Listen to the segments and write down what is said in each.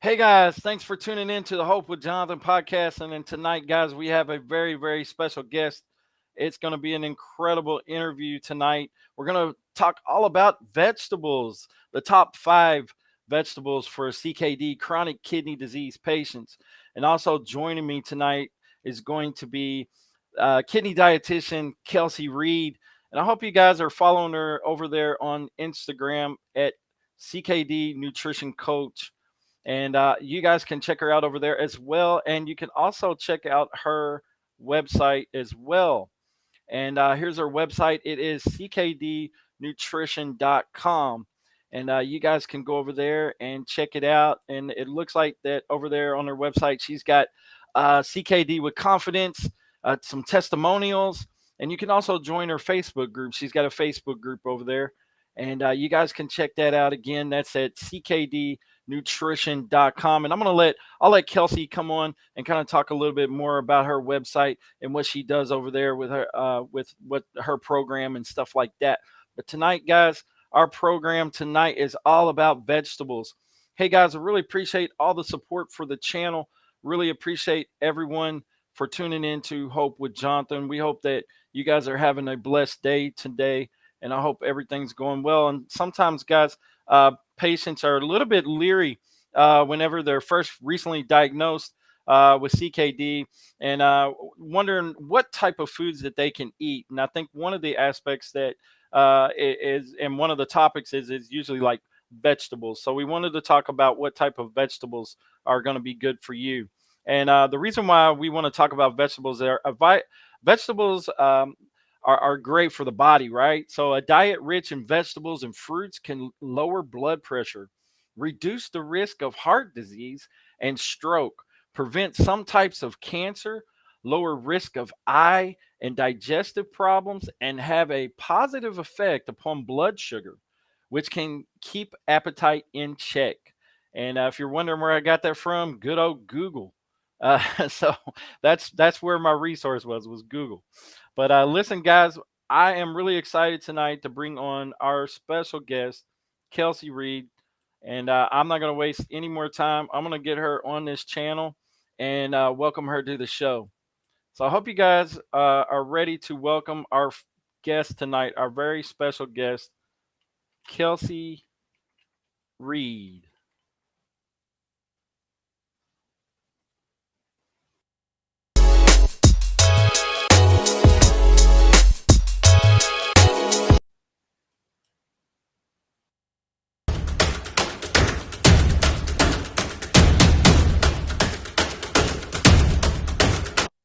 Hey guys, thanks for tuning in to the Hope with Jonathan podcast. And then tonight, guys, we have a very, very special guest. It's going to be an incredible interview tonight. We're going to talk all about vegetables, the top 5 vegetables for CKD, chronic kidney disease patients. And also joining me tonight is going to be kidney dietitian Kellsey Reed. And I hope you guys are following her over there on Instagram at CKD Nutrition Coach. And you guys can check her out over there as well. And you can also check out her website as well. And here's her website. It is ckdnutrition.com. And you guys can go over there and check it out. And it looks like that over there on her website, she's got CKD with confidence, some testimonials. And you can also join her Facebook group. She's got a Facebook group over there. And you guys can check that out again. That's at ckdnutrition.com. And I'll let Kellsey come on and kind of talk a little bit more about her website and what she does over there with her with what her program and stuff like that. But tonight, guys, our program tonight is all about vegetables. Hey guys, I really appreciate all the support for the channel. Really appreciate everyone for tuning in to Hope with Jonathan. We hope that you guys are having a blessed day today. And I hope everything's going well. And sometimes, guys, patients are a little bit leery whenever they're first recently diagnosed with CKD and wondering what type of foods that they can eat. And I think one of the aspects that is, and one of the topics is usually like vegetables. So we wanted to talk about what type of vegetables are going to be good for you. And the reason why we want to talk about vegetables vegetables are great for the body, right? So a diet rich in vegetables and fruits can lower blood pressure, reduce the risk of heart disease and stroke, prevent some types of cancer, lower risk of eye and digestive problems, and have a positive effect upon blood sugar, which can keep appetite in check. And if you're wondering where I got that from, good old Google. So that's where my resource was Google. But listen, guys, I am really excited tonight to bring on our special guest, Kellsey Reed. And I'm not going to waste any more time. I'm going to get her on this channel and welcome her to the show. So I hope you guys are ready to welcome our guest tonight, our very special guest, Kellsey Reed.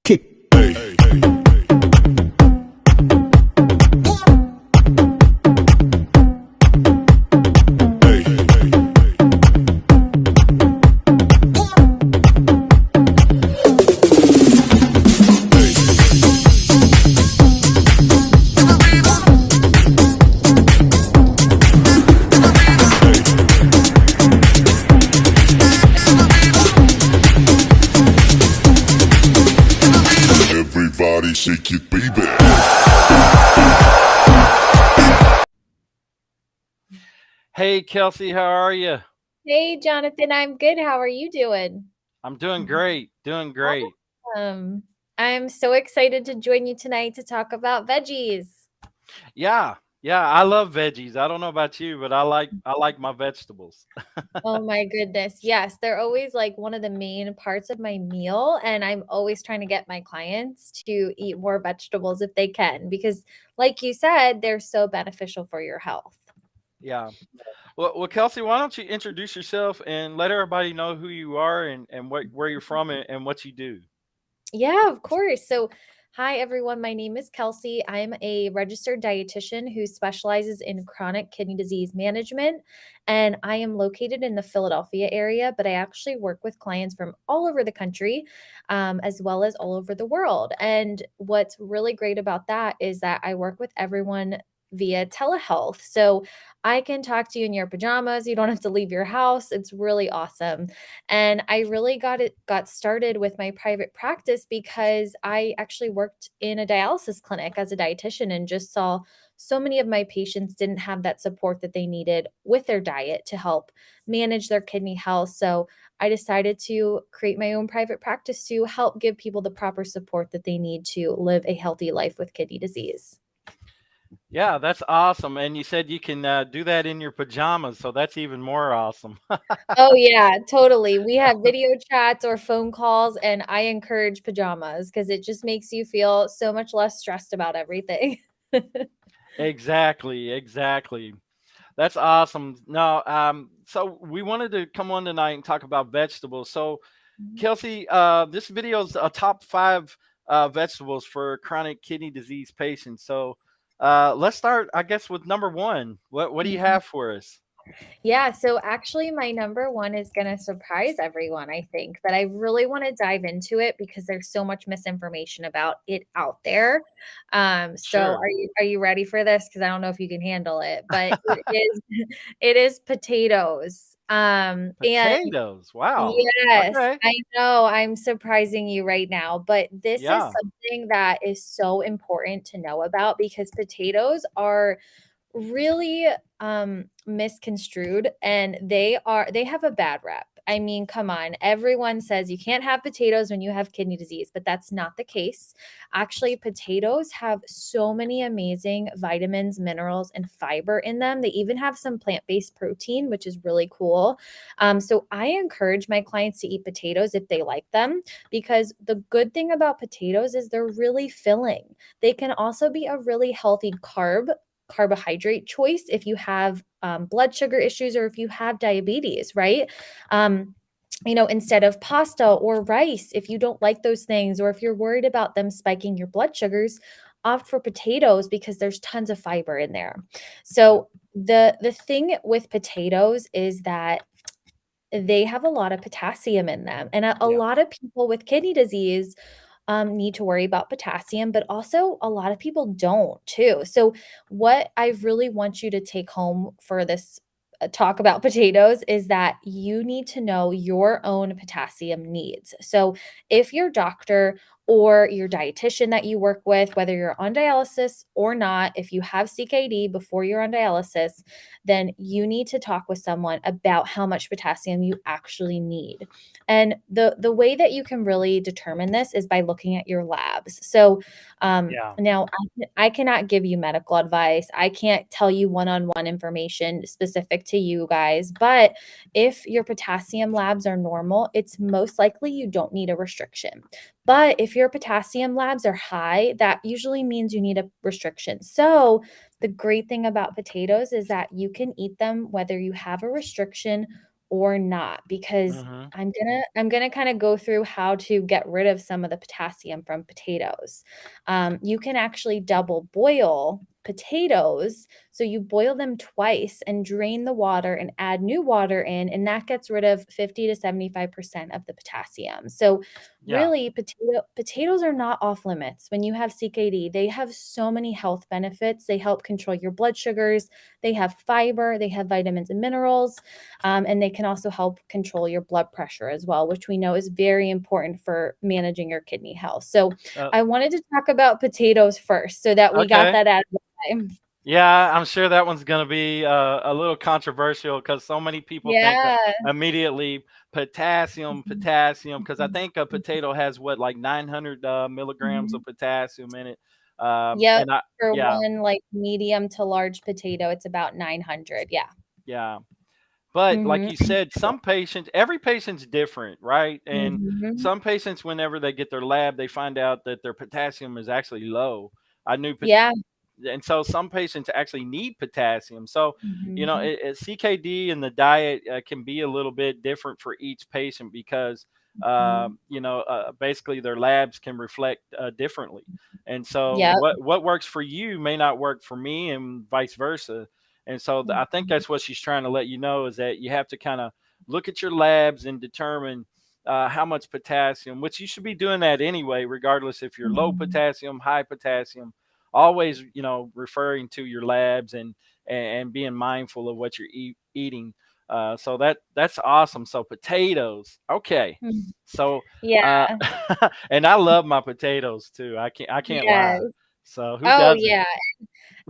Kick. Everybody shake it, baby. Hey, Kelsey, how are you? Hey, Jonathan, I'm good. How are you doing? I'm doing great. Doing great. Awesome. I'm so excited to join you tonight to talk about veggies. Yeah. Yeah, I love veggies. I don't know about you, but I like my vegetables. Oh my goodness. Yes, they're always like one of the main parts of my meal. And I'm always trying to get my clients to eat more vegetables if they can, because, like you said, they're so beneficial for your health. Yeah. Well, Kelsey, why don't you introduce yourself and let everybody know who you are and where you're from and what you do? Yeah, of course. So, hi everyone. My name is Kelsey. I'm a registered dietitian who specializes in chronic kidney disease management, and I am located in the Philadelphia area. But I actually work with clients from all over the country, as well as all over the world. And what's really great about that is that I work with everyone via telehealth. So I can talk to you in your pajamas. You don't have to leave your house. It's really awesome. And I really got started with my private practice because I actually worked in a dialysis clinic as a dietitian and just saw so many of my patients didn't have that support that they needed with their diet to help manage their kidney health. So I decided to create my own private practice to help give people the proper support that they need to live a healthy life with kidney disease. Yeah, that's awesome. And you said you can do that in your pajamas, so that's even more awesome. Oh yeah, totally. We have video chats or phone calls, and I encourage pajamas because it just makes you feel so much less stressed about everything. Exactly, exactly. That's awesome. No, so we wanted to come on tonight and talk about vegetables. So, Kelsey, this video is a top five vegetables for chronic kidney disease patients. So, let's start, I guess, with number one. What do you Mhm. have for us? Yeah, so actually my number one is gonna surprise everyone, I think, but I really wanna dive into it because there's so much misinformation about it out there. So Sure. are you ready for this? Because I don't know if you can handle it, but it is it is potatoes. And Potatoes. Wow. yes, Okay. I know I'm surprising you right now, but this is Yeah. something that is so important to know about because potatoes are really misconstrued, and they have a bad rep. I mean, come on. Everyone says you can't have potatoes when you have kidney disease, but that's not the case. Actually, potatoes have so many amazing vitamins, minerals, and fiber in them. They even have some plant-based protein, which is really cool. So I encourage my clients to eat potatoes if they like them, because the good thing about potatoes is they're really filling. They can also be a really healthy carbohydrate choice if you have blood sugar issues or if you have diabetes, right? Um, instead of pasta or rice, if you don't like those things, or if you're worried about them spiking your blood sugars, opt for potatoes because there's tons of fiber in there. Yeah. So the thing with potatoes is that they have a lot of potassium in them. And a Yeah. lot of people with kidney disease need to worry about potassium, but also a lot of people don't too. So, what I really want you to take home for this talk about potatoes is that you need to know your own potassium needs. So, if your doctor or your dietitian that you work with, whether you're on dialysis or not, if you have CKD before you're on dialysis, then you need to talk with someone about how much potassium you actually need. And the way that you can really determine this is by looking at your labs. So Yeah. now I cannot give you medical advice. I can't tell you one-on-one information specific to you guys, but if your potassium labs are normal, it's most likely you don't need a restriction. But if your potassium labs are high, that usually means you need a restriction. So the great thing about potatoes is that you can eat them whether you have a restriction or not, because Mm-hmm. I'm gonna kind of go through how to get rid of some of the potassium from potatoes. You can actually double boil potatoes So you boil them twice and drain the water and add new water in, and that gets rid of 50 to 75% of the potassium. So Yeah. really, potatoes are not off limits when you have CKD. They have so many health benefits. They help control your blood sugars. They have fiber. They have vitamins and minerals, and they can also help control your blood pressure as well, which we know is very important for managing your kidney health. So Uh, I wanted to talk about potatoes first, so that we got okay. that out of the way. Yeah, I'm sure that one's going to be a little controversial because so many people think Yeah. immediately potassium, Mhm. potassium. Because I Mhm. think a Mhm. potato has what, like 900 milligrams of Mhm. potassium in it. Yep. And I, For yeah, one, like, medium to large potato, it's about 900. Yeah. yeah. But like Mhm. you said, some patients, every patient's different, right? And Mhm. some patients, whenever they get their lab, they find out that their potassium is actually low. I knew Yeah. and so some patients actually need potassium. So, Mhm. CKD and the diet can be a little bit different for each patient because, Mhm. basically their labs can reflect differently. And so, Yep. what works for you may not work for me, and vice versa. And so, I think Mhm. that's what she's trying to let you know is that you have to kind of look at your labs and determine. How much potassium, which you should be doing that anyway, regardless if you're low Mhm. potassium, high potassium, always referring to your labs and being mindful of what you're eating. So that's awesome. So potatoes, okay. Mhm. So Yeah. and I love my potatoes too. I can't lie. Yes. So who Oh, doesn't? yeah.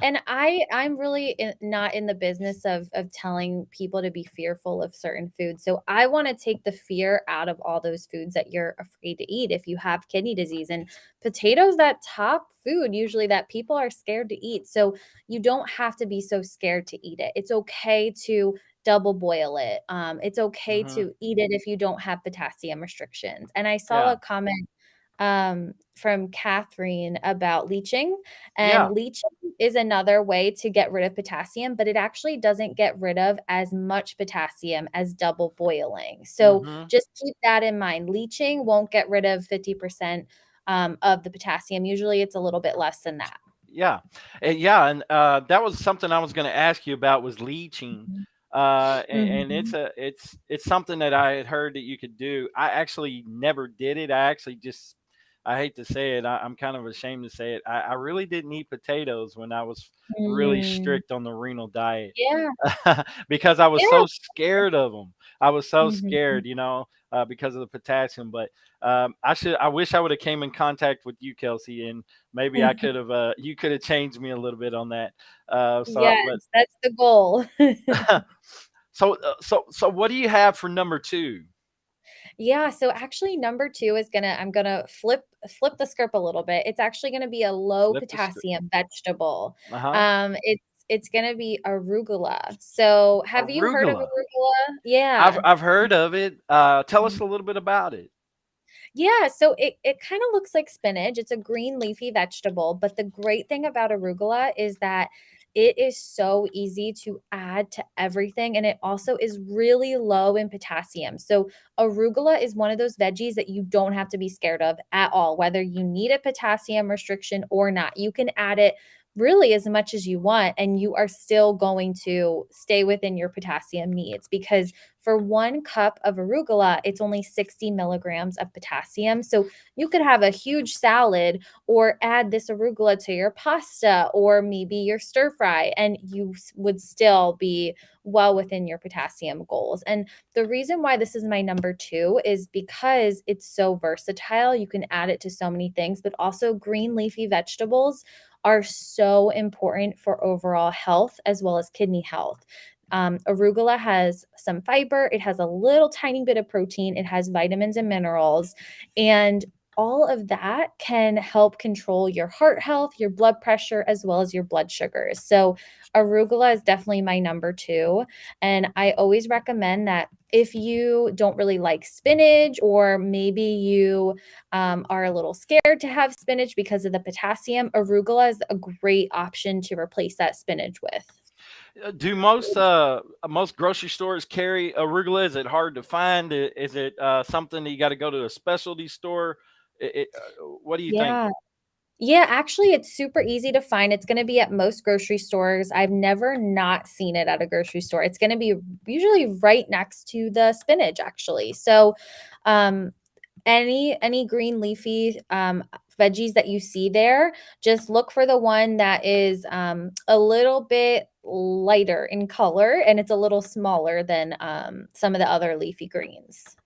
And I'm really not in the business of telling people to be fearful of certain foods. So I want to take the fear out of all those foods that you're afraid to eat if you have kidney disease. And potatoes, that top food usually that people are scared to eat. So you don't have to be so scared to eat it. It's okay to double boil it. It's okay Hmm. to eat it if you don't have potassium restrictions. And I saw Yeah, a comment from Catherine about leaching. And yeah. leaching is another way to get rid of potassium, but it actually doesn't get rid of as much potassium as double boiling. So Hmm. just keep that in mind. Leaching won't get rid of 50% of the potassium. Usually it's a little bit less than that. Yeah, and that was something I was going to ask you about was leaching, Mhm. and Mhm. it's something that I had heard that you could do. I actually never did it. I actually just I hate to say it. I'm kind of ashamed to say it. I really didn't eat potatoes when I was really Mm. strict on the renal diet. Yeah. Because I was Yeah. so scared of them. I was so Mhm. scared, because of the potassium. But I wish I would have came in contact with you, Kelsey, and maybe I could have. You could have changed me a little bit on that. But Yes, that's the goal. so what do you have for number two? Yeah, so actually number 2 is I'm gonna flip the script a little bit. It's actually gonna be a low Flip the script. potassium vegetable. Uh huh. It's gonna be arugula. So, have you heard of Arugula. arugula? I've Yeah. I've heard of it. Tell us a little bit about it. Yeah, so it kinda looks like spinach. It's a green leafy vegetable, but the great thing about arugula is that it is so easy to add to everything, and it also is really low in potassium. So arugula is one of those veggies that you don't have to be scared of at all, whether you need a potassium restriction or not. You can add it really as much as you want, and you are still going to stay within your potassium needs because for 1 cup of arugula, it's only 60 milligrams of potassium. So you could have a huge salad or add this arugula to your pasta or maybe your stir fry, and you would still be well within your potassium goals. And the reason why this is my number 2 is because it's so versatile. You can add it to so many things, but also green leafy vegetables are so important for overall health as well as kidney health. Arugula has some fiber, it has a little tiny bit of protein, it has vitamins and minerals, and all of that can help control your heart health, your blood pressure, as well as your blood sugars. So, arugula is definitely my number 2. And I always recommend that if you don't really like spinach, or maybe you are a little scared to have spinach because of the potassium, arugula is a great option to replace that spinach with. Do most grocery stores carry arugula? Is it hard to find? Is it something that you got to go to a specialty store? What do you think? Yeah. Yeah, actually, it's super easy to find. It's gonna be at most grocery stores. I've never not seen it at a grocery store. It's gonna be usually right next to the spinach, actually. So, um, any green leafy veggies that you see there, just look for the one that is a little bit lighter in color and it's a little smaller than some of the other leafy greens.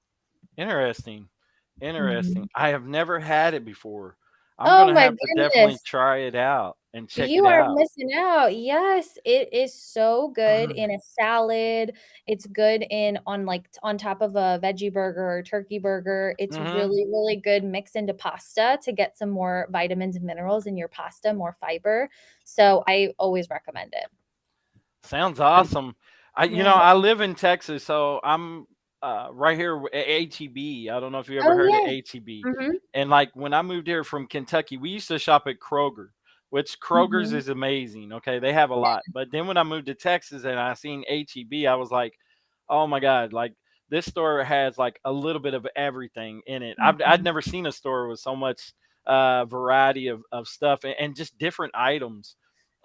Interesting. Interesting. Mhm. I have never had it before. I'm Oh gonna my have to definitely goodness. try it out and check You it are out. missing out. Yes, it is so good in a salad. It's good in on like on top of a veggie burger or turkey burger. It's Mm-hmm. really, really good mixed into pasta to get some more vitamins and minerals in your pasta, more fiber. So I always recommend it. Sounds awesome. Yeah. I live in Texas, so I'm right here at HEB. I don't know if you ever Oh heard of yeah. HEB. Mhm. And like when I moved here from Kentucky, we used to shop at Kroger, which Kroger's Mhm. is amazing. Okay, they have a Yeah. lot. But then when I moved to Texas and I seen HEB, I was like, oh my god, like this store has like a little bit of everything in it. I'd Mhm. never seen a store with so much variety of stuff and just different items.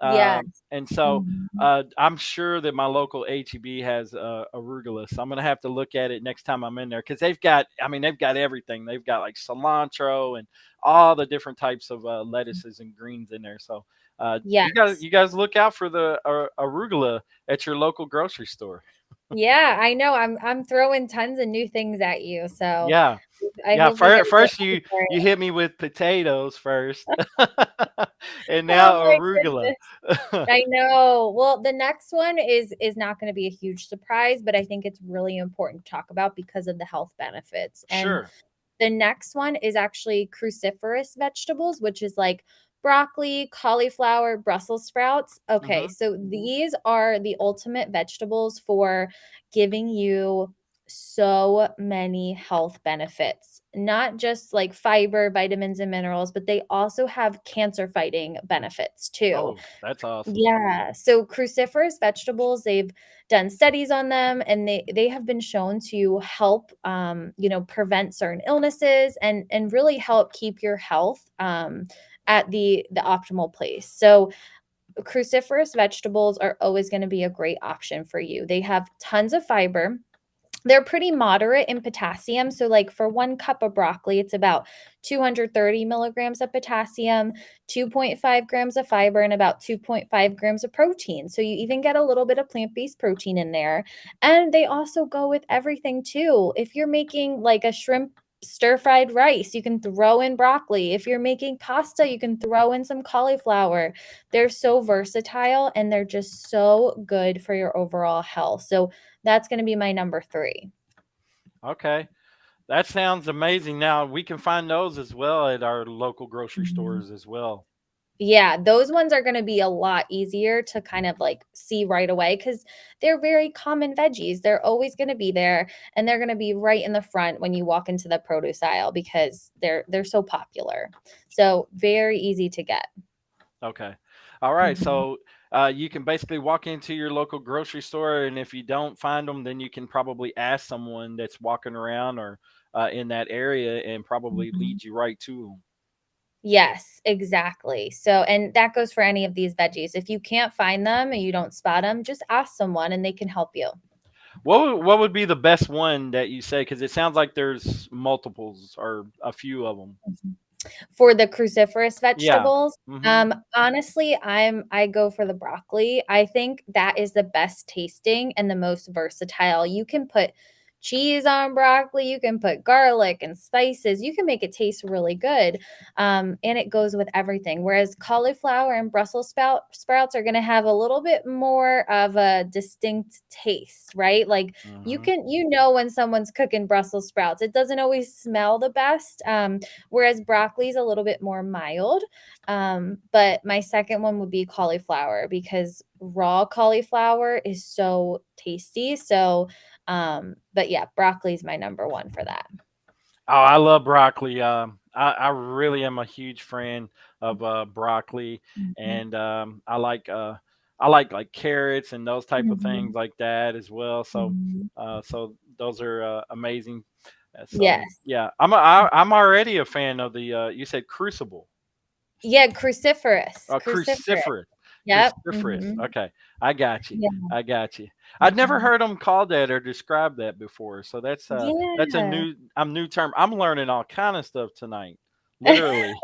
Yes. And so Mhm. I'm sure that my local HEB has arugula, so I'm gonna have to look at it next time I'm in there because they've got everything. They've got like cilantro and all the different types of lettuces and greens in there. So Yes. you guys look out for the arugula at your local grocery store. Yeah, I know. I'm throwing tons of new things at you. So Yeah, I yeah. hope you get First, a good first use for you it. hit me with potatoes first, and Oh now my arugula. goodness. I know. Well, the next one is not going to be a huge surprise, but I think it's really important to talk about because of the health benefits. And Sure. the next one is actually cruciferous vegetables, which is like broccoli, cauliflower, Brussels sprouts. Okay, Hmm. so these are the ultimate vegetables for giving you so many health benefits. Not just like fiber, vitamins, and minerals, but they also have cancer fighting benefits too. Oh, that's awesome. Yeah. So cruciferous vegetables, they've done studies on them and they have been shown to help prevent certain illnesses and really help keep your health at the optimal place. So cruciferous vegetables are always going to be a great option for you. They have tons of fiber, they're pretty moderate in potassium. So, like for 1 cup of broccoli, it's about 230 milligrams of potassium, 2.5 grams of fiber, and about 2.5 grams of protein. So, you even get a little bit of plant based protein in there. And they also go with everything too. If you're making like a shrimp stir fried rice, you can throw in broccoli. If you're making pasta, you can throw in some cauliflower. They're so versatile and they're just so good for your overall health. So, that's gonna be my number 3. Okay. That sounds amazing. Now we can find those as well at our local grocery Mhm. stores as well. Yeah, those ones are gonna be a lot easier to kind of, like, see right away because 'cause they're very common veggies. They're always gonna be there, and they're gonna be right in the front when you walk into the produce aisle because they're so popular. So, very easy to get. Okay. All right. Mhm, So you can basically walk into your local grocery store, and if you don't find them, then you can probably ask someone that's walking around or in that area and probably mhm. lead you right to them. Yes, exactly. So and that goes for any of these veggies. If you can't find them and you don't spot them, just ask someone and they can help you. What would be the best one that you say? Because it sounds like there's multiples or a few of them. Mhm. For the cruciferous Yeah. vegetables, Mm-hmm. honestly, I go for the broccoli. I think that is the best tasting and the most versatile. You can put cheese on broccoli, you can put garlic and spices, you can make it taste really good, and it goes with everything, whereas cauliflower and Brussels sprouts are gonna have a little bit more of a distinct taste, right? Like, Mm-hmm. when someone's cooking Brussels sprouts, it doesn't always smell the best, whereas broccoli is a little bit more mild. But my second one would be cauliflower because raw cauliflower is so tasty. So, but yeah, broccoli is my number one for that. Oh, I love broccoli. I really am a huge fan of broccoli, Mhm. and I like carrots and those type of things Mhm. like that as well. So Mhm. so those are amazing. So Yes. yeah, I'm already a fan of the you said Crucible. Yeah, cruciferous. Cruciferous. Cruciferous. Yep. Cruciferous. Mhm. Okay, I got you. Yeah. I got you. I'd never Mhm. heard them called that or described that before. So that's a Yeah. new term. I'm learning all kind of stuff tonight. Literally.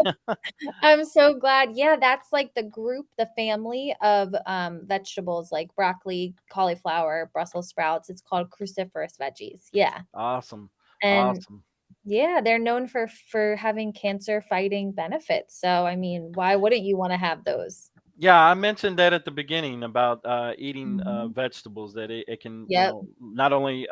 I'm so glad. Yeah, that's like the group, the family of vegetables like broccoli, cauliflower, Brussels sprouts. It's called cruciferous veggies. Yeah. Awesome. And Awesome. yeah, they're known for having cancer fighting benefits. So I mean, why wouldn't you want to have those? Yeah, I mentioned that at the beginning about eating Mhm. vegetables, that it can, Yep. not only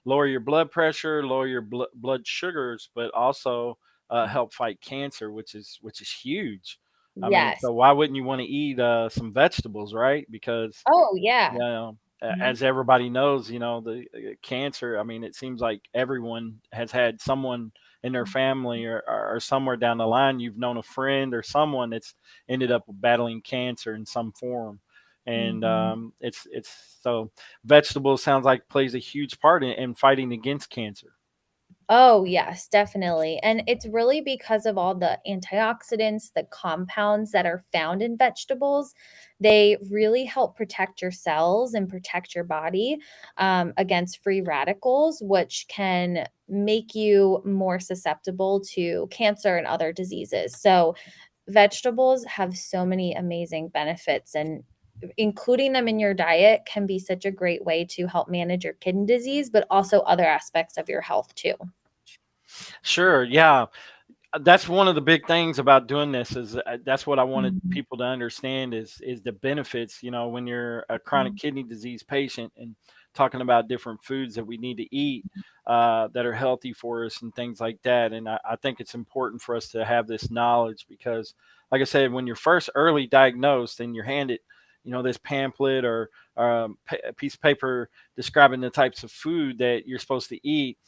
lower your blood pressure, lower your blood sugars, but also help fight cancer, which is huge. I mean, Yes. so why wouldn't you want to eat some vegetables, right? Because Oh, yeah. Mhm. as everybody knows, the cancer. I mean, it seems like everyone has had someone in their family, or somewhere down the line, you've known a friend or someone that's ended up battling cancer in some form. And Mhm. it's so vegetables sounds like plays a huge part in fighting against cancer. Oh, yes, definitely. And it's really because of all the antioxidants, the compounds that are found in vegetables. They really help protect your cells and protect your body against free radicals, which can make you more susceptible to cancer and other diseases. So, vegetables have so many amazing benefits, and including them in your diet can be such a great way to help manage your kidney disease, but also other aspects of your health too. Sure, yeah. That's one of the big things about doing this, is that's what I wanted Mhm, people to understand, is the benefits, when you're a chronic mhm, kidney disease patient, and talking about different foods that we need to eat that are healthy for us and things like that. And I think it's important for us to have this knowledge, because like I said, when you're first early diagnosed and you're handed this pamphlet, or a piece of paper describing the types of food that you're supposed to eat,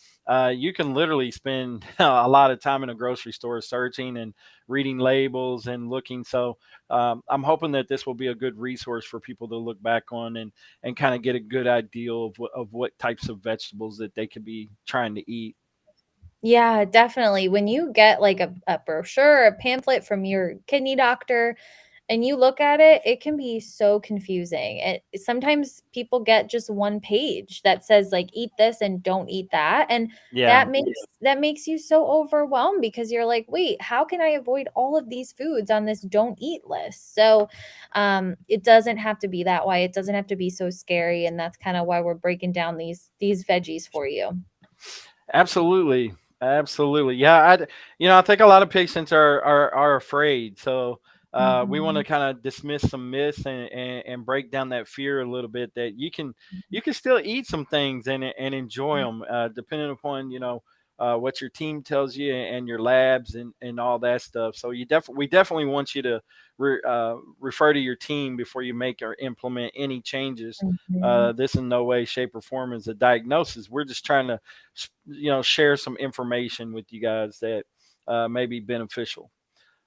you can literally spend a lot of time in a grocery store searching and reading labels and looking. So I'm hoping that this will be a good resource for people to look back on, and kind of get a good idea of what types of vegetables that they could be trying to eat. yeah, definitely. When you get like a brochure, a pamphlet from your kidney doctor, and you look at it, it can be so confusing. Sometimes people get just one page that says like eat this and don't eat that, and Yeah, that makes you so overwhelmed because you're like, wait, how can I avoid all of these foods on this don't eat list? So, it doesn't have to be that way. It doesn't have to be so scary, and that's kind of why we're breaking down these veggies for you. absolutely. Absolutely. Yeah, I think a lot of patients are afraid. So we want to Mhm. kind of dismiss some myths, and break down that fear a little bit, that you can still eat some things and enjoy them, depending upon what your team tells you, and your labs, and all that stuff. So we definitely want you to refer to your team before you make or implement any changes. Mhm. This in no way, shape, or form is a diagnosis. We're just trying to share some information with you guys that may be beneficial.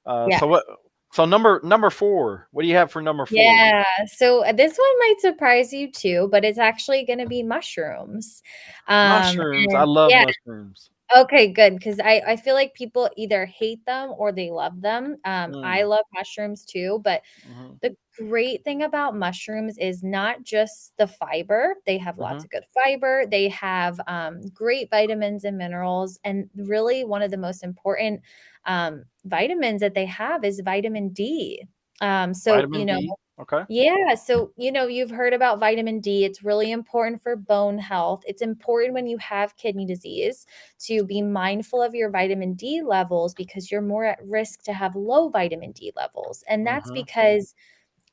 So Yes. what? So number four. What do you have for number four? Yeah. So this one might surprise you too, but it's actually going to be mushrooms. Mushrooms. I And love yeah, mushrooms. okay, good, because I feel like people either hate them or they love them. I Mm, love mushrooms too, but hmm the great thing about mushrooms is not just the fiber. They have lots hmm of good fiber. They have great vitamins and minerals, and really one of the most important vitamins that they have is vitamin D. So Vitamin D. Okay. yeah, so, you've heard about vitamin D. It's really important for bone health. It's important when you have kidney disease to be mindful of your vitamin D levels because you're more at risk to have low vitamin D levels. And that's hmm because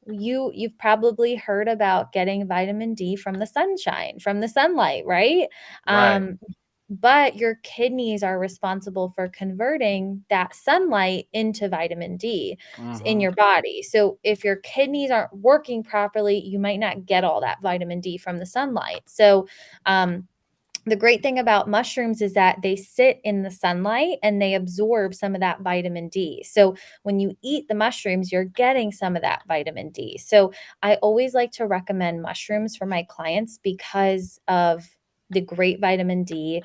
you've probably heard about getting vitamin D from the sunshine, from the sunlight, right? Right. But your kidneys are responsible for converting that sunlight into vitamin D in hmm your body. So if your kidneys aren't working properly, you might not get all that vitamin D from the sunlight. So the great thing about mushrooms is that they sit in the sunlight and they absorb some of that vitamin D. So when you eat the mushrooms, you're getting some of that vitamin D. So I always like to recommend mushrooms for my clients because of the great vitamin D.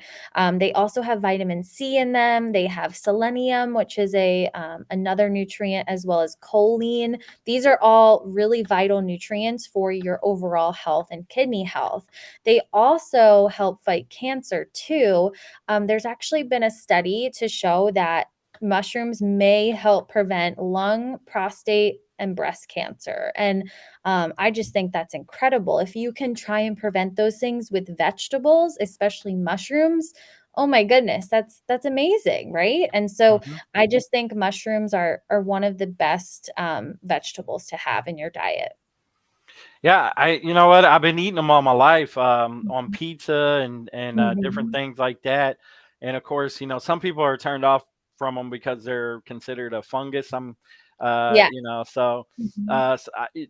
They also have vitamin C in them. They have selenium, which is a another nutrient, as well as choline. These are all really vital nutrients for your overall health and kidney health. They also help fight cancer too. There's actually been a study to show that mushrooms may help prevent lung, prostate, and breast cancer. And I just think that's incredible. If you can try and prevent those things with vegetables, especially mushrooms, oh my goodness, that's amazing, right? And so Mhm. I just think mushrooms are one of the best vegetables to have in your diet. Yeah, you know what? I've been eating them all my life, on pizza and different Mhm. things like that. And of course, some people are turned off from them because they're considered a fungus. Yeah. So, Mhm.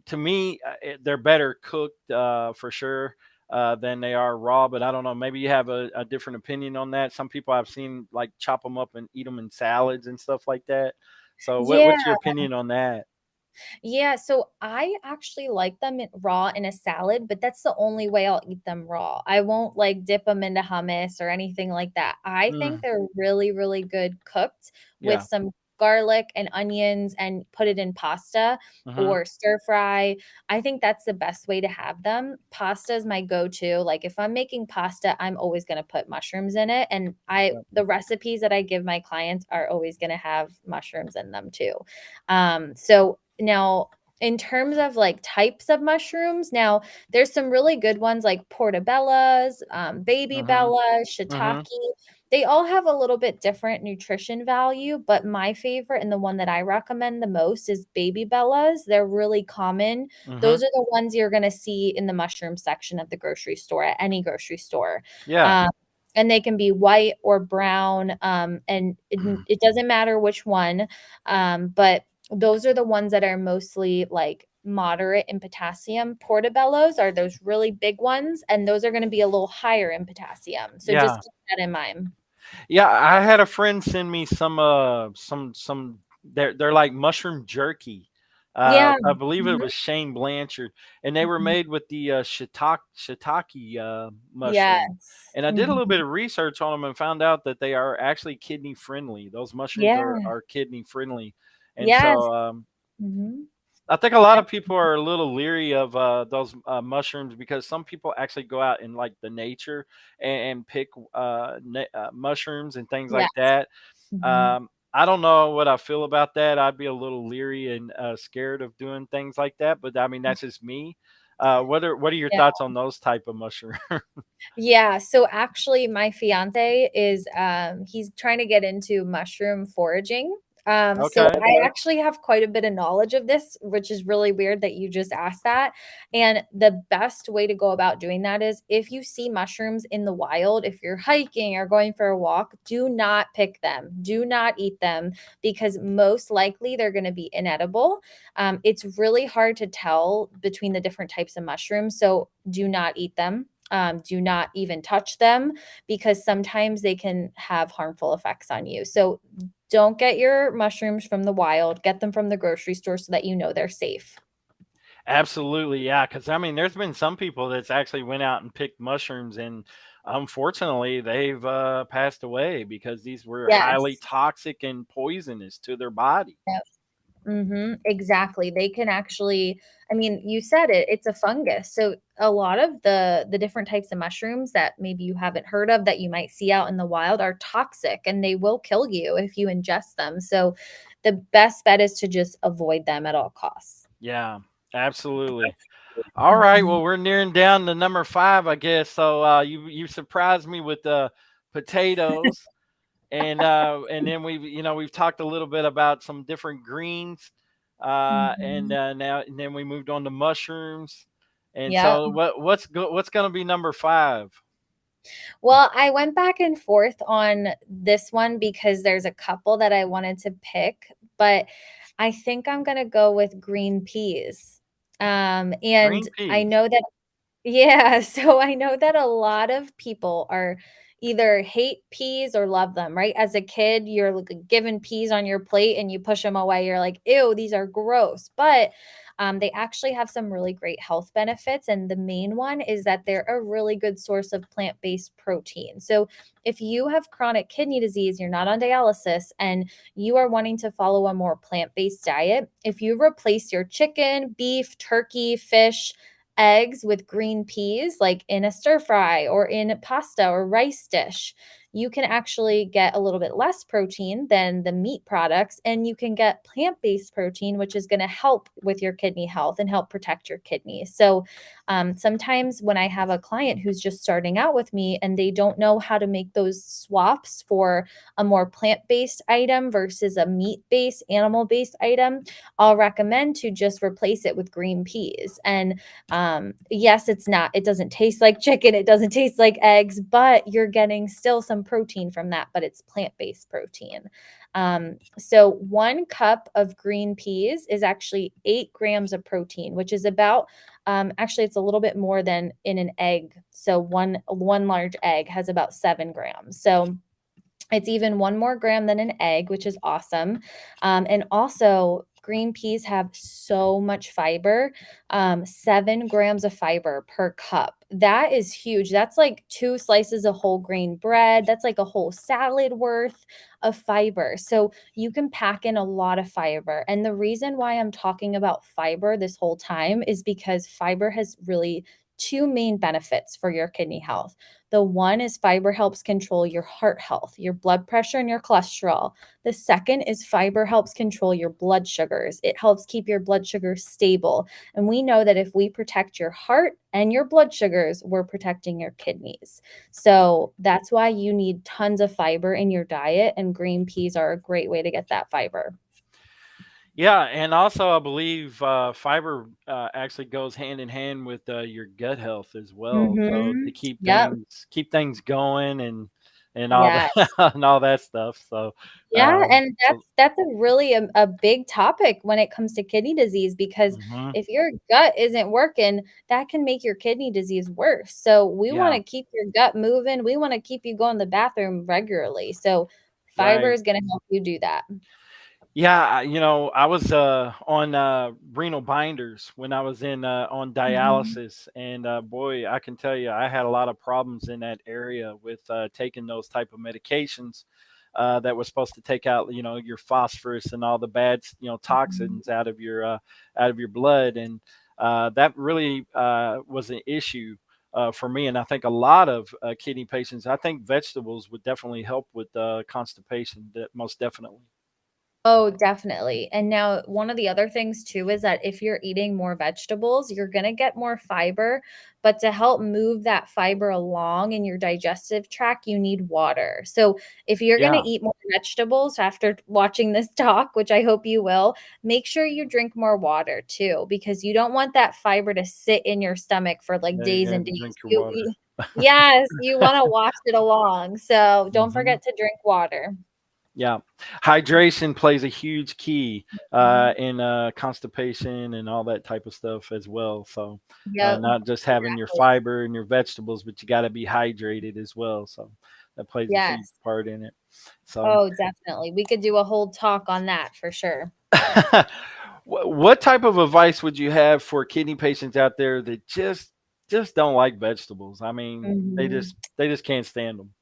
to me, they're better cooked, for sure, than they are raw. But I don't know. Maybe you have a different opinion on that. Some people I've seen like chop them up and eat them in salads and stuff like that. So, Yeah. what's your opinion on that? Yeah, so I actually like them raw in a salad, but that's the only way I'll eat them raw. I won't like dip them into hummus or anything like that. I think Mm, they're really, really good cooked with yeah. some garlic and onions and put it in pasta Hmm. or stir fry. I think that's the best way to have them. Pasta is my go-to. Like if I'm making pasta, I'm always going to put mushrooms in it, and I the recipes that I give my clients are always going to have mushrooms in them too. So now in terms of like types of mushrooms, now there's some really good ones like portobellas, baby Hmm. bella, Hmm. shiitake. They all have a little bit different nutrition value, but my favorite and the one that I recommend the most is baby bellas. They're really common. Hmm. Those are the ones you're going to see in the mushroom section of the grocery store at any grocery store. Yeah. Um, and they can be white or brown, and it doesn't matter which one, but those are the ones that are mostly like moderate in potassium. Portobellos are those really big ones, and those are going to be a little higher in potassium. So Yeah. just keep that in mind. Yeah, I had a friend send me some they're like mushroom jerky. Yeah. I believe it Mhm. was Shane Blanchard, and they were Mhm. made with the shiitake mushroom. Yes. And I did a little Mhm. bit of research on them and found out that they are actually kidney friendly. Those mushrooms Yeah. are kidney friendly, and Yes. so Mhm. I think a lot of people are a little leery of those mushrooms because some people actually go out in like the nature and pick mushrooms and things like Yes. that. Mhm. I don't know what I feel about that. I'd be a little leery and scared of doing things like that. But I mean, that's just me. What are your Yeah. thoughts on those type of mushrooms? Yeah, so actually my fiance is he's trying to get into mushroom foraging. So Okay. I actually have quite a bit of knowledge of this, which is really weird that you just asked that. And the best way to go about doing that is if you see mushrooms in the wild, if you're hiking or going for a walk, do not pick them. Do not eat them because most likely they're going to be inedible. It's really hard to tell between the different types of mushrooms, so do not eat them. Do not even touch them because sometimes they can have harmful effects on you. So don't get your mushrooms from the wild, get them from the grocery store so that you know they're safe. Absolutely, yeah. Because I mean, there's been some people that's actually went out and picked mushrooms, and unfortunately, they've passed away because these were highly Yes. toxic and poisonous to their body. Yep. Exactly. They can actually, I mean, you said it, it's a fungus. So a lot of the different types of mushrooms that maybe you haven't heard of that you might see out in the wild are toxic and they will kill you if you ingest them. So the best bet is to just avoid them at all costs. Yeah, absolutely. All right, Mhm. well, we're nearing down to number 5, I guess. So you surprised me with the potatoes, and then we've talked a little bit about some different greens, and Mhm. now and then we moved on to mushrooms, and Yep. so what's going to be number 5? Well, I went back and forth on this one because there's a couple that I wanted to pick, but I think I'm gonna go with green peas. And Green I peas. know that yeah, so I know that a lot of people are either hate peas or love them, right? As a kid, you're given peas on your plate and you push them away. You're like, ew, these are gross. But they actually have some really great health benefits. And the main one is that they're a really good source of plant based protein. So, if you have chronic kidney disease, you're not on dialysis, and you are wanting to follow a more plant based diet, if you replace your chicken, beef, turkey, fish, eggs with green peas, like in a stir fry or in pasta or rice dish, you can actually get a little bit less protein than the meat products, and you can get plant based protein, which is going to help with your kidney health and help protect your kidneys. So, sometimes when I have a client who's just starting out with me and they don't know how to make those swaps for a more plant based item versus a meat based, animal based item, I'll recommend to just replace it with green peas. And yes, it doesn't taste like chicken, it doesn't taste like eggs, but you're getting still some protein from that, but it's plant-based protein. So 1 cup of green peas is actually 8 grams of protein, which is about actually it's a little bit more than in an egg. So one large egg has about 7 grams. So it's even 1 more gram than an egg, which is awesome. And also, green peas have so much fiber, 7 grams of fiber per cup. That is huge. That's like 2 slices of whole grain bread. That's like a whole salad worth of fiber. So you can pack in a lot of fiber. And the reason why I'm talking about fiber this whole time is because fiber has really two main benefits for your kidney health. The one is fiber helps control your heart health, your blood pressure, and your cholesterol. The second is fiber helps control your blood sugars. It helps keep your blood sugars stable. And we know that if we protect your heart and your blood sugars, we're protecting your kidneys. So that's why you need tons of fiber in your diet, and green peas are a great way to get that fiber. Yeah, and also I believe fiber actually goes hand in hand with your gut health as well. So to Mhm. Yep. keep things going and all that Yes. and all that stuff. So Yeah, and so that's a really a big topic when it comes to kidney disease, because mhm. if your gut isn't working, that can make your kidney disease worse. So we Yeah, wanna keep your gut moving, we wanna keep you going to the bathroom regularly. So fiber right. is gonna help you do that. Yeah, I was on renal binders when I was in on Mhm. dialysis, and boy, I can tell you, I had a lot of problems in that area with taking those type of medications that was supposed to take out, your phosphorus and all the bad, Mhm. toxins out of your blood, and that really was an issue. For me, and I think a lot of kidney patients, I think vegetables would definitely help with constipation. That most definitely. Oh, definitely. And now one of the other things too is that if you're eating more vegetables, you're going to get more fiber, but to help move that fiber along in your digestive tract, you need water. So, if you're going to Yeah. eat more vegetables after watching this talk, which I hope you will, make sure you drink more water too, because you don't want that fiber to sit in your stomach for like Yeah, you days got and to days. drink your water. Yes, you want to wash it along. So, don't Hmm. forget to drink water. Yeah, hydration plays a huge key Mhm. in constipation and all that type of stuff as well. So, Yep, not just having your exactly. fiber and your vegetables, but you got to be hydrated as well. So, that plays a huge Yes. part in it. So, Oh, definitely. We could do a whole talk on that for sure. what type of advice would you have for kidney patients out there that just don't like vegetables? I mean, Mhm. they just can't stand them.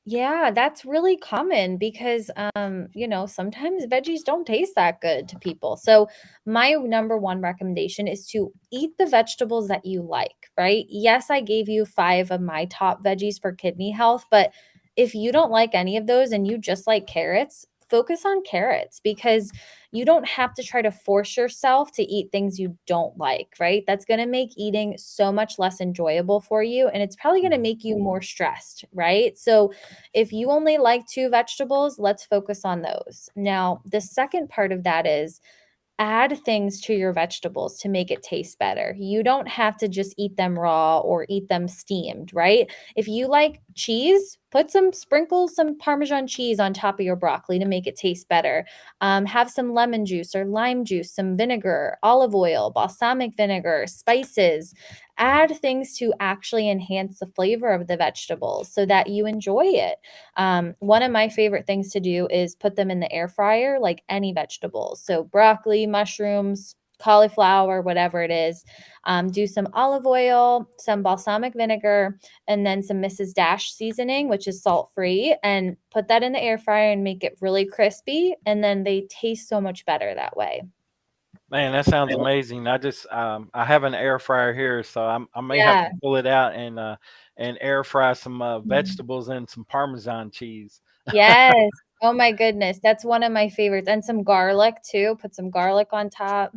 Yeah, that's really common because sometimes veggies don't taste that good to people. So, my number one recommendation is to eat the vegetables that you like, right? Yes, I gave you 5 of my top veggies for kidney health, but if you don't like any of those and you just like carrots, focus on carrots, because you don't have to try to force yourself to eat things you don't like, right? That's going to make eating so much less enjoyable for you, and it's probably going to Mhm. make you more stressed, right? So, if you only like 2 vegetables, let's focus on those. Now, the second part of that is add things to your vegetables to make it taste better. You don't have to just eat them raw or eat them steamed, right? If you like cheese, sprinkle some Parmesan cheese on top of your broccoli to make it taste better. Have some lemon juice or lime juice, some vinegar, olive oil, balsamic vinegar, spices. add things to actually enhance the flavor of the vegetables so that you enjoy it. One of my favorite things to do is put them in the air fryer, like any vegetables. So broccoli, mushrooms, cauliflower, whatever it is. Do some olive oil, some balsamic vinegar, and then some Mrs. Dash seasoning, which is salt free, and put that in the air fryer and make it really crispy. And then they taste so much better that way. Man, that sounds amazing. I have an air fryer here, so I may have Yeah. to pull it out and air fry some Mhm. vegetables and some Parmesan cheese. Yes. Oh my goodness. That's one of my favorites. And some garlic too. Put some garlic on top.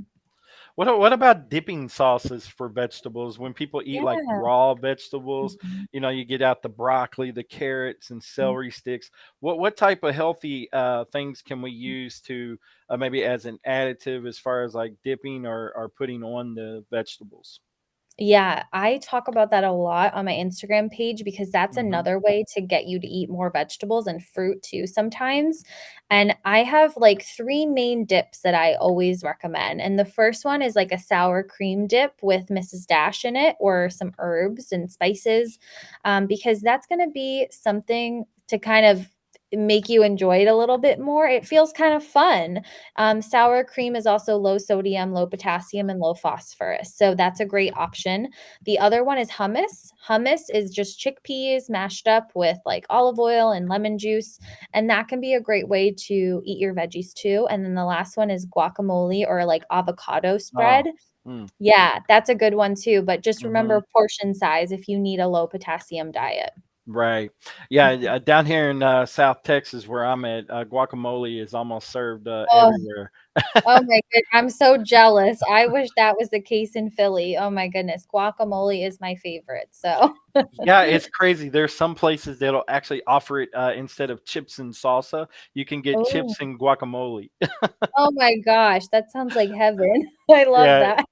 What about dipping sauces for vegetables? When people eat like Yeah. raw vegetables, Mhm. you get out the broccoli, the carrots, and Mhm. celery sticks. What type of healthy things can we use to maybe as an additive as far as like dipping or putting on the vegetables? Yeah, I talk about that a lot on my Instagram page because that's Hmm. another way to get you to eat more vegetables and fruit too sometimes. And I have like 3 main dips that I always recommend. And the first one is like a sour cream dip with Mrs. Dash in it or some herbs and spices, because that's gonna be something to kind of make you enjoy it a little bit more. It feels kind of fun. Sour cream is also low sodium, low potassium, and low phosphorus. So that's a great option. The other one is hummus. Hummus is just chickpeas mashed up with like olive oil and lemon juice. And that can be a great way to eat your veggies too. And then the last one is guacamole or like avocado Oh, spread. mm, Yeah, that's a good one too. But just hmm, remember portion size if you need a low potassium diet. right. Yeah, down here in South Texas where I'm at, guacamole is almost served Oh, everywhere. oh my good I'm so jealous. I wish that was the case in Philly. Oh my goodness. Guacamole is my favorite. So, Yeah, it's crazy. There's some places that'll actually offer it instead of chips and salsa, you can get oh, chips and guacamole. oh my gosh, that sounds like heaven. I love Yeah, that.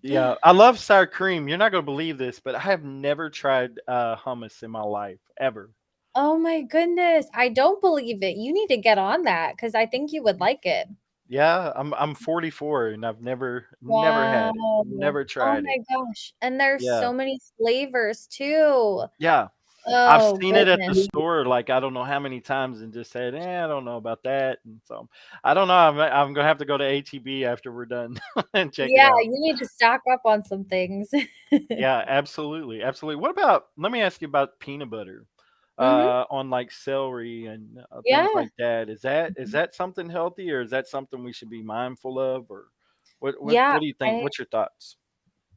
yeah. I love sour cream. You're not gonna believe this, but I have never tried hummus in my life ever. Oh my goodness. I don't believe it. You need to get on that because I think you would like it. Yeah, I'm 44 and I've never Wow. had it. Never Oh tried my it. gosh. And there's Yeah. so many flavors too. Yeah. I've Oh seen it at the goodness. store like I don't know how many times and just said, I don't know about that. And so I don't know. I'm gonna have to go to ATB after we're done and check it Yeah, out. you need to stock up on some things. Yeah, absolutely, absolutely. What about? Let me ask you about peanut butter, Mhm. on like celery and things Yeah. like that. Is that something healthy, or is that something we should be mindful of, or Yeah, what do you think? I What's your thoughts?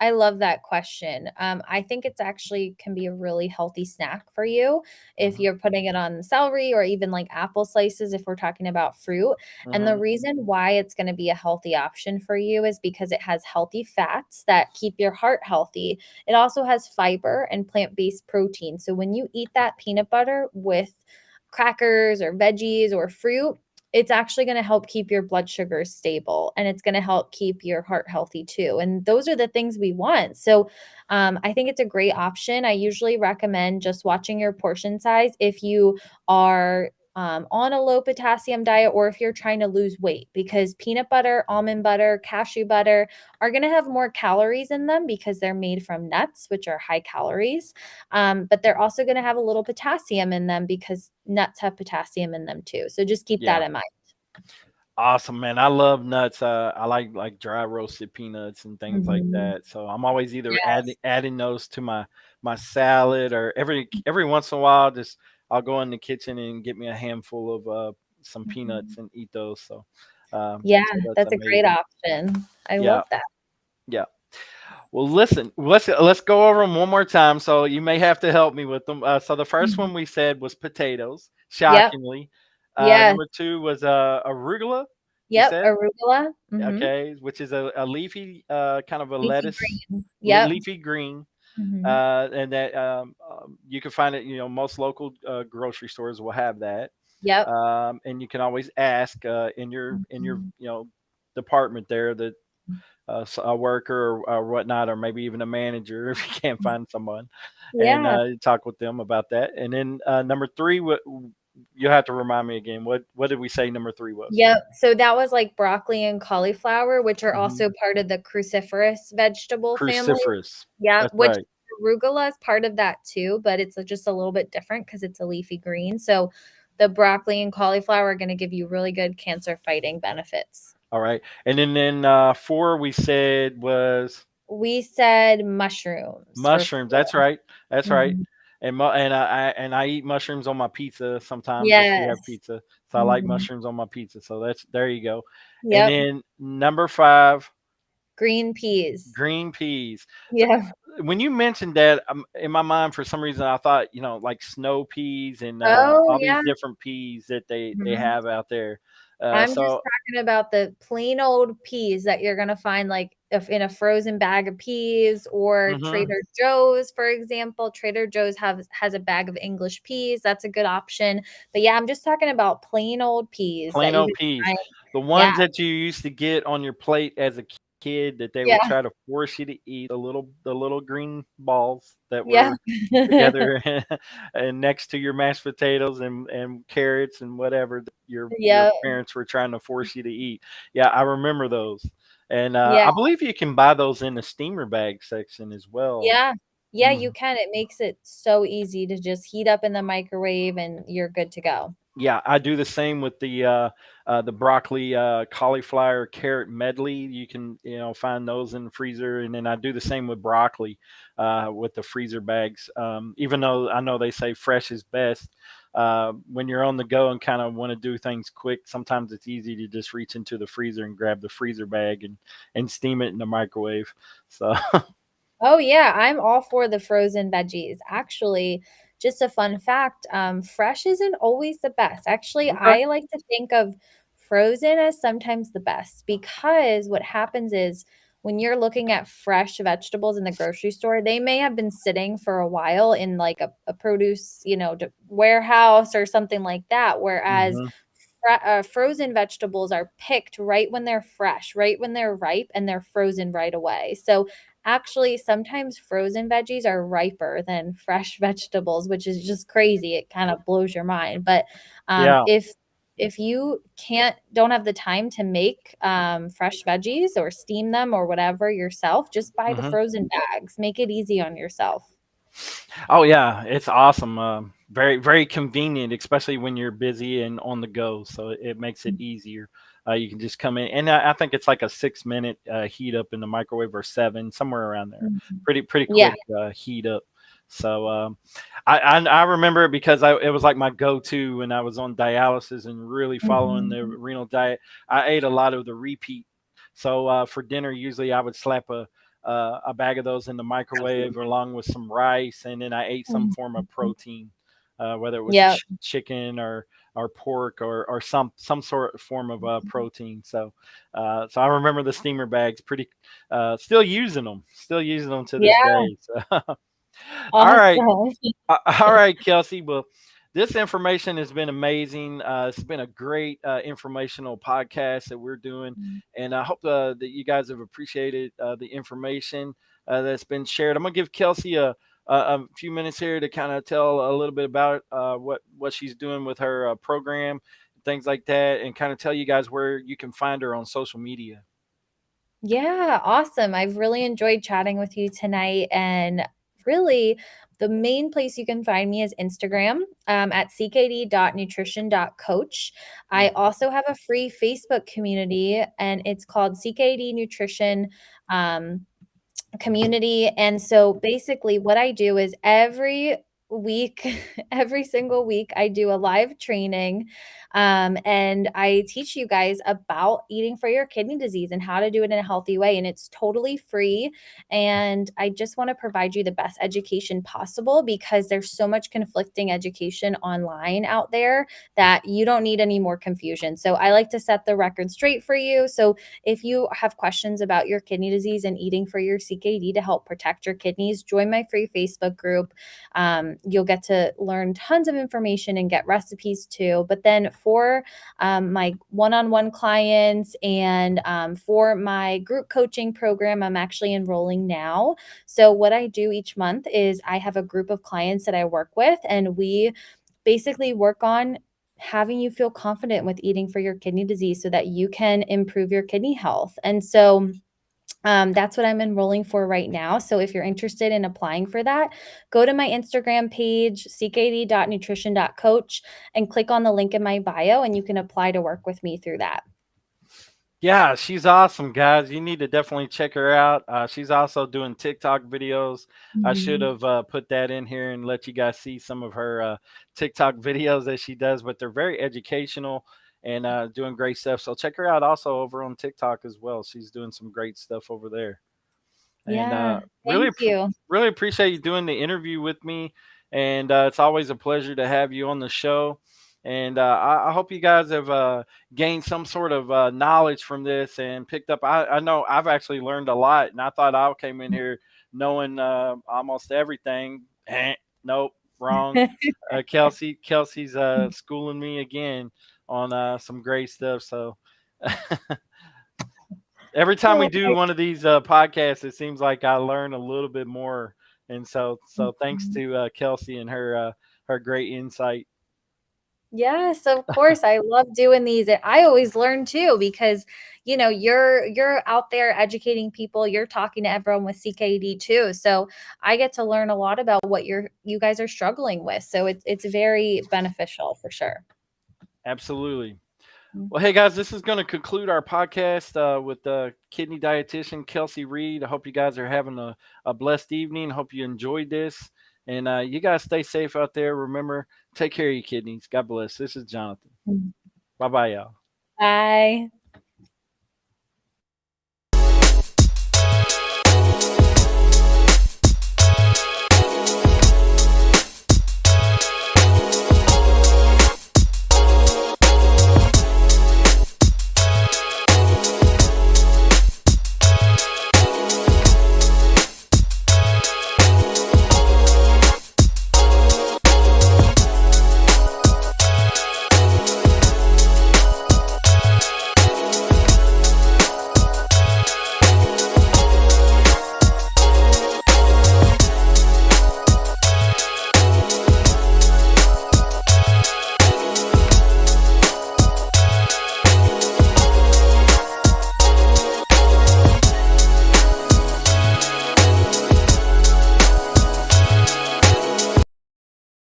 I love that question. I think it's actually can be a really healthy snack for you if Hmm. you're putting it on celery or even like apple slices if we're talking about fruit. And the Hmm. reason why it's going to be a healthy option for you is because it has healthy fats that keep your heart healthy. It also has fiber and plant-based protein. So when you eat that peanut butter with crackers or veggies or fruit, it's actually going to help keep your blood sugars stable and it's going to help keep your heart healthy too. And those are the things we want. So I think it's a great option. I usually recommend just watching your portion size if you are on a low potassium diet or if you're trying to lose weight because peanut butter, almond butter, cashew butter are going to have more calories in them because they're made from nuts, which are high calories. But they're also going to have a little potassium in them because nuts have potassium in them too. So just keep that Yeah, in mind. awesome, man. I love nuts. I like dry roasted peanuts and things like Mhm. that. So I'm always either adding Yes. adding those to my salad, or every once in a while, just I'll go in the kitchen and get me a handful of some Mhm. peanuts and eat those. So Yeah, so that's that's a great amazing. option. I Yeah, love that. yeah. Well, listen, let's go over them one more time. So you may have to help me with them. So the first Mhm. one we said was potatoes, Yep. shockingly. Yes. Number two was arugula. You Yep. said Arugula. Mhm. okay, which is a leafy kind of a Leafy lettuce, green. Yep. leafy green, Mhm. and that you can find it. Most local grocery stores will have that, Yep. and you can always ask in your Mhm. department there that a worker or whatnot, or maybe even a manager if you can't find someone, and Yeah. talk with them about that. And then number three You have to remind me again. What did we say number 3 was? Yep. So that was like broccoli and cauliflower, which are Mhm. also part of the cruciferous vegetable family. Cruciferous. Yeah, That's which right. arugula is part of that too, but it's just a little bit different because it's a leafy green. So the broccoli and cauliflower are going to give you really good cancer fighting benefits. All right. And then 4 we said was We said mushrooms for mushrooms. That's right. That's right. Mhm. And I eat mushrooms on my pizza sometimes if we have Yes. pizza. So I like Mhm. mushrooms on my pizza. So that's there you go. And Yep. then number 5, Green peas. green peas. So Yeah. when you mentioned that, in my mind for some reason I thought like snow peas and Oh, all these yeah. different peas that they Mhm. have out there. I'm just So talking about the plain old peas that you're gonna find, like, if in a frozen bag of peas or hmm Trader Joe's, for example. Trader Joe's has a bag of English peas, that's a good option. But, yeah, I'm just talking about plain old peas that plain you old can peas, find. the Yeah, ones that you used to get on your plate as a kid that they would yeah, try to force you to eat, the little green balls that yeah. were together and next to your mashed potatoes and carrots and whatever that your Yep, parents were trying to force you to eat. Yeah, I remember those. And yeah, I believe you can buy those in the steamer bag section as well. yeah. Yeah, you Mhm. can, it makes it so easy to just heat up in the microwave and you're good to go. Yeah, I do the same with the broccoli, cauliflower, carrot medley. You can find those in the freezer, and then I do the same with broccoli, with the freezer bags. Even though I know they say fresh is best, when you're on the go and kind of want to do things quick, sometimes it's easy to just reach into the freezer and grab the freezer bag and steam it in the microwave. So Oh, yeah, I'm all for the frozen veggies. Actually, just a fun fact, fresh isn't always the best. Actually, okay. I like to think of frozen as sometimes the best because what happens is when you're looking at fresh vegetables in the grocery store, they may have been sitting for a while in like a produce, warehouse or something like that, whereas hmm frozen vegetables are picked right when they're fresh, right when they're ripe, and they're frozen right away. So actually, sometimes frozen veggies are riper than fresh vegetables, which is just crazy. It kind of blows your mind. But Yeah. if you don't have the time to make fresh veggies or steam them or whatever yourself, just buy the hmm frozen bags. Make it easy on yourself. Oh yeah, it's awesome. Very very convenient, especially when you're busy and on the go. So it makes it easier. You can just come in, and I think it's like a 6 minute heat up in the microwave or seven, somewhere around there. Mhm. Pretty Yeah. quick heat up. So I remember it because it was like my go to when I was on dialysis and really following the Mhm. renal diet. I ate a lot of the repeat. So for dinner, usually I would slap a bag of those in the microwave along with some rice, and then I ate some form of Mhm. protein, whether it was Yeah. chicken or pork or some sort of form of protein. So I remember the steamer bags pretty, still using them to this Yeah. day. So all right. Awesome. All right, Kelsey. Well, this information has been amazing. It's been a great informational podcast that we're doing, and I hope that you guys have appreciated the information that's been shared. I'm gonna give Kelsey a few minutes here to kind of tell a little bit about what she's doing with her program, things like that, and kind of tell you guys where you can find her on social media. Yeah, awesome. I've really enjoyed chatting with you tonight. And really, the main place you can find me is Instagram at ckd.nutrition.coach. I Mhm. also have a free Facebook community, and it's called CKD Nutrition. Um, Community. And so basically, what I do is every week, every single week, I do a live training. And I teach you guys about eating for your kidney disease and how to do it in a healthy way. And it's totally free. And I just want to provide you the best education possible because there's so much conflicting education online out there that you don't need any more confusion. So I like to set the record straight for you. So if you have questions about your kidney disease and eating for your CKD to help protect your kidneys, join my free Facebook group. You'll get to learn tons of information and get recipes too. But then for my one on one clients and for my group coaching program, I'm actually enrolling now. So, what I do each month is I have a group of clients that I work with, and we basically work on having you feel confident with eating for your kidney disease so that you can improve your kidney health. And so that's what I'm enrolling for right now. So if you're interested in applying for that, go to my Instagram page, ckd.nutrition.coach, and click on the link in my bio, and you can apply to work with me through that. Yeah, she's awesome, guys. You need to definitely check her out. She's also doing TikTok videos. I should Mhm. have put that in here and let you guys see some of her TikTok videos that she does, but they're very educational and doing great stuff. So check her out also over on TikTok as well. She's doing some great stuff over there. And Yeah, thank you. really appreciate you doing the interview with me. And it's always a pleasure to have you on the show. And I hope you guys have gained some sort of knowledge from this and picked up. I know I've actually learned a lot, and I thought I came in here knowing almost everything. Nope, wrong. Kelsey's schooling me again on some great stuff. So every time we Oh do my one of these podcasts, it seems like I learn a little bit more. And so thanks Mhm. to Kelsey and her great insight. Yes, of course. I love doing these. And I always learn too because you're out there educating people, you're talking to everyone with CKD too. So I get to learn a lot about what you guys are struggling with. So it's very beneficial for sure. Absolutely. Mm. Well, hey guys, this is going to conclude our podcast with kidney dietitian Kellsey Reed. I hope you guys are having a blessed evening. Hope you enjoyed this, and you guys stay safe out there. Remember, take care of your kidneys. God bless. This is Jonathan. Mm. Bye bye, y'all. Bye.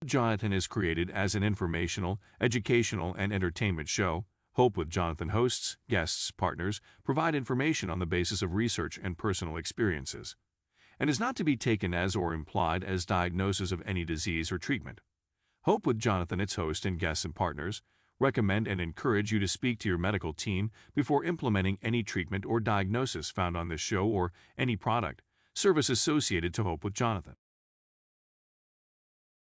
Jonathan is created as an informational, educational, and entertainment show. Hope with Jonathan hosts, guests, partners provide information on the basis of research and personal experiences, and is not to be taken as or implied as diagnosis of any disease or treatment. Hope with Jonathan, its host and guests and partners, recommend and encourage you to speak to your medical team before implementing any treatment or diagnosis found on this show or any product, service associated to Hope with Jonathan.